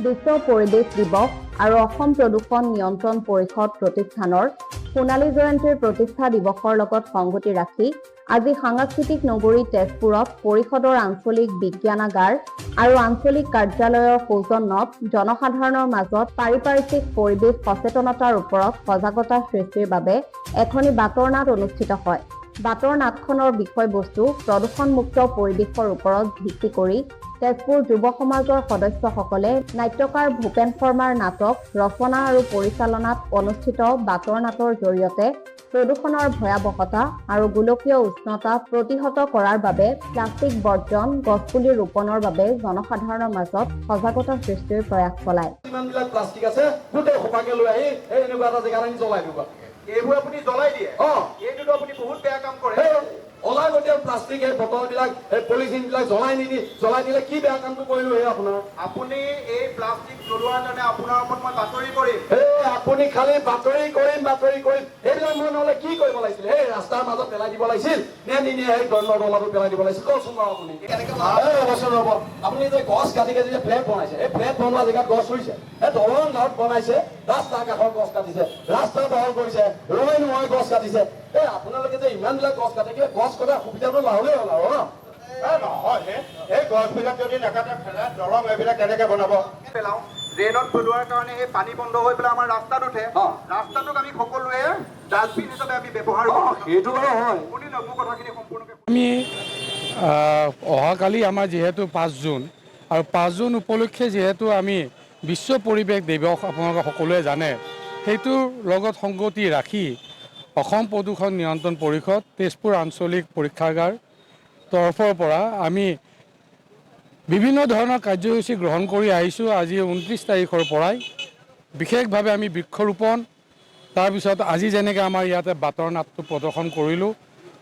বিশ্ব পৰিৱেশ দিৱস আৰু অসম প্ৰদূষণ নিয়ন্ত্ৰণ পৰিষদ প্ৰতিষ্ঠানৰ সোণালী জয়ন্তীৰ প্ৰতিষ্ঠা দিৱসৰ লগত সংগতি ৰাখি আজি সাংস্কৃতিক নগৰী তেজপুৰত পৰিষদৰ আঞ্চলিক বিজ্ঞানাগাৰ আৰু আঞ্চলিক কাৰ্যালয়ৰ সৌজন্যত জনসাধাৰণৰ মাজত পাৰিপাৰ্শ্বিক পৰিৱেশ সচেতনতাৰ ওপৰত সজাগতা সৃষ্টিৰ বাবে এখনি বাতৰ নাট অনুষ্ঠিত হয়। বাতৰ নাটখনৰ বিষয়বস্তু প্ৰদূষণমুক্ত পৰিৱেশৰ ওপৰত ভিত্তি কৰি তেজপুৰ যুৱ সমাজৰ সদস্যসকলে নাট্যকাৰ ভূপেন শৰ্মাৰ নাটক ৰচনা আৰু পৰিচালনাত অনুষ্ঠিত বাতৰ নাটৰ জৰিয়তে প্ৰদূষণৰ ভয়াৱহতা আৰু গোলকীয় উষ্ণতা প্ৰতিহত কৰাৰ বাবে প্লাষ্টিক বৰ্জন, গছপুলি ৰোপণৰ বাবে জনসাধাৰণৰ মাজত সজাগতা সৃষ্টিৰ প্ৰয়াস চলায়। প্লাষ্টিক আছে গোটেই সোপাকে লৈ আহি এনেকুৱা এটা জেগাত আনি জ্বলাই দিব। এইবোৰ আপুনি জ্বলাই দিয়ে। এইটোতো আপুনি বহুত বেয়া কাম কৰে। অলাগতীয়াল প্লাষ্টিক এই বটলবিলাক এই পলিথিনবিলাক জ্বলাই দিলে কি বেয়া কামটো কৰিলো হে আপোনাৰ? আপুনি এই প্লাষ্টিক জ্বলোৱাৰ কাৰণে আপোনাৰ ওপৰত মই বাতৰি কৰিম। আপুনি খালি বাতৰি কৰিম এইবিলাক মই নহ'লে কি কৰিব লাগিছিল? সেই ৰাস্তাৰ মাজত পেলাই দিব লাগিছিল নে নিনি সেই নলাটো পেলাই দিব লাগিছিল? কওকচোন বাৰু আপুনি। অৱশ্যে ৰ'ব, আপুনি যে গছ কাটি যে ফ্লেট বনাইছে, এই ফ্লেট বনোৱা জেগাত গছ ৰুইছে, এই দলং ঘৰত বনাইছে, ৰাস্তাৰ কাষৰ গছ কাটিছে, ৰাস্তা বহল কৰিছে, ৰৈ নোহোৱা গছ কাটিছে। আপোনালোকে যে ইমানবিলাক গছ কাটে, কিবা গছ কটাৰ সুবিধাটো লাভলেই হ'ল আৰু নহয়। এই গছবিলাক যদি নাকাটে ফেলে দলং এইবিলাক কেনেকে বনাব? পেলাওঁ ড্ৰেইনত পেলোৱাৰ কাৰণে সেই পানী বন্ধ হৈ পেলাই আমাৰ ৰাস্তাত উঠে। ৰাস্তাটোক আমি সকলোৱে ডাষ্টবিন হিচাপে আমি ব্যৱহাৰ কৰোঁ। সেইটো বাৰু হয়। আপুনি মোৰ কথাখিনি সম্পূৰ্ণকৈ আমি অহাকালি আমাৰ যিহেতু 5 জুন আৰু 5 জুন উপলক্ষে যিহেতু আমি বিশ্ব পৰিৱেশ দিৱস আপোনালোকে সকলোৱে জানে, সেইটোৰ লগত সংগতি ৰাখি অসম প্ৰদূষণ নিয়ন্ত্ৰণ পৰিষদ তেজপুৰ আঞ্চলিক পৰীক্ষাগাৰ তৰফৰ পৰা আমি বিভিন্ন ধৰণৰ কাৰ্যসূচী গ্ৰহণ কৰি আহিছোঁ। আজি 29 তাৰিখৰ পৰাই বিশেষভাৱে আমি বৃক্ষৰোপণ, তাৰপিছত আজি যেনেকৈ আমাৰ ইয়াতে বাতৰ নাটটো প্ৰদৰ্শন কৰিলোঁ,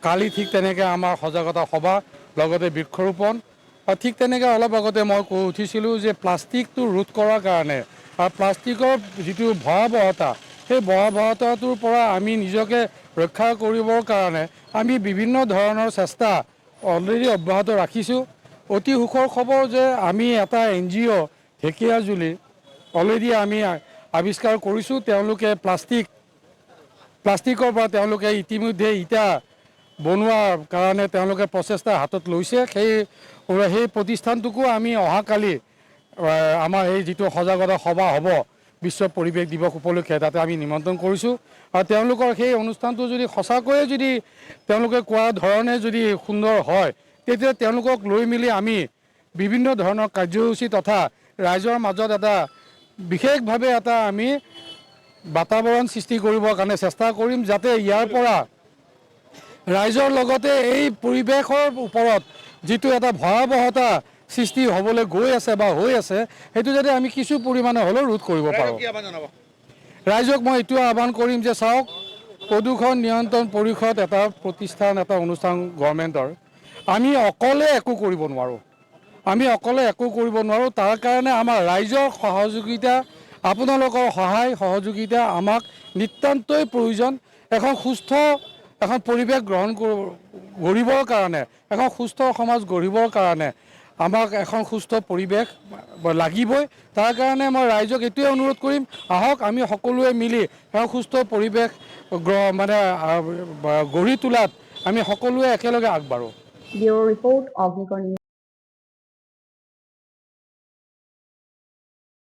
কালি ঠিক তেনেকৈ আমাৰ সজাগতা সভা লগতে বৃক্ষৰোপণ, আৰু ঠিক তেনেকৈ অলপ আগতে মই কৈ উঠিছিলোঁ যে প্লাষ্টিকটো ৰোধ কৰাৰ কাৰণে আৰু প্লাষ্টিকৰ যিটো ভয়াৱহতা, সেই ভয়াৱহতাটোৰ পৰা আমি নিজকে ৰক্ষা কৰিবৰ কাৰণে আমি বিভিন্ন ধৰণৰ চেষ্টা অলৰেডি অব্যাহত ৰাখিছোঁ। অতি সুখৰ খবৰ যে আমি এটা NGO ঢেকীয়াজুলি অলৰেডি আমি আৱিষ্কাৰ কৰিছোঁ। তেওঁলোকে প্লাষ্টিকৰ পৰা তেওঁলোকে ইতিমধ্যে ইটা বনোৱাৰ কাৰণে তেওঁলোকে প্ৰচেষ্টা হাতত লৈছে। সেই প্ৰতিষ্ঠানটোকো আমি অহাকালি আমাৰ এই যিটো সজাগতা সভা হ'ব বিশ্ব পৰিৱেশ দিৱস উপলক্ষে, তাতে আমি নিমন্ত্ৰণ কৰিছোঁ। আৰু তেওঁলোকৰ সেই অনুষ্ঠানটো যদি সঁচাকৈয়ে যদি তেওঁলোকে কোৱা ধৰণে যদি সুন্দৰ হয়, তেতিয়া তেওঁলোকক লৈ মেলি আমি বিভিন্ন ধৰণৰ কাৰ্যসূচী তথা ৰাইজৰ মাজত এটা বিশেষভাৱে এটা আমি বাতাবৰণ সৃষ্টি কৰিবৰ কাৰণে চেষ্টা কৰিম, যাতে ইয়াৰ পৰা ৰাইজৰ লগতে এই পৰিৱেশৰ ওপৰত যিটো এটা ভয়াৱহতা সৃষ্টি হ'বলৈ গৈ আছে বা হৈ আছে, সেইটো যাতে আমি কিছু পৰিমাণে হ'লেও ৰোধ কৰিব পাৰোঁ। ৰাইজক মই এইটো আহ্বান কৰিম যে চাওক, প্ৰদূষণ নিয়ন্ত্ৰণ পৰিষদ এটা প্ৰতিষ্ঠান, এটা অনুষ্ঠান গভৰ্ণমেণ্টৰ, আমি অকলে একো কৰিব নোৱাৰোঁ। তাৰ কাৰণে আমাৰ ৰাইজৰ সহযোগিতা, আপোনালোকৰ সহায় সহযোগিতা আমাক নিতান্তই প্ৰয়োজন। এখন সুস্থ পৰিৱেশ গঢ়িবৰ কাৰণে, এখন সুস্থ সমাজ গঢ়িবৰ কাৰণে আমাক এখন সুস্থ পৰিৱেশ লাগিবই। তাৰ কাৰণে মই ৰাইজক এইটোৱে অনুৰোধ কৰিম, আহক আমি সকলোৱে মিলি এখন সুস্থ পৰিৱেশ গঢ়ি তোলাত আমি সকলোৱে একেলগে আগবাঢ়োঁ। Bureau report, Agnikar news.